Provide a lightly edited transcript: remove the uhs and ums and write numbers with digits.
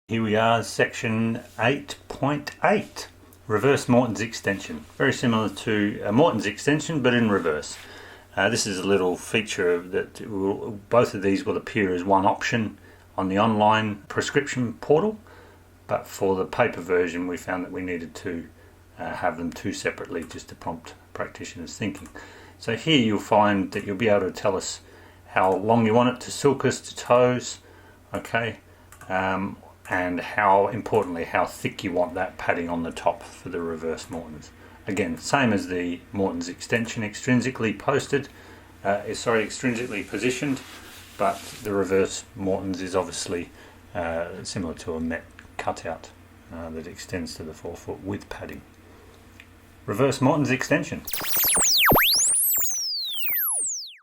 Here we are, section 8.8, reverse Morton's extension. Very similar to a Morton's extension, but in reverse. This is a little feature that both of these will appear as one option on the online prescription portal, but for the paper version we found that we needed to have them two separately just to prompt practitioners' thinking. So here you'll find that you'll be able to tell us how long you want it to sulcus to toes, okay, and how importantly how thick you want that padding on the top for the reverse Mortons. Again, same as the Morton's extension, extrinsically extrinsically positioned, but the reverse Morton's is obviously similar to a Met cutout that extends to the forefoot with padding. Reverse Morton's extension.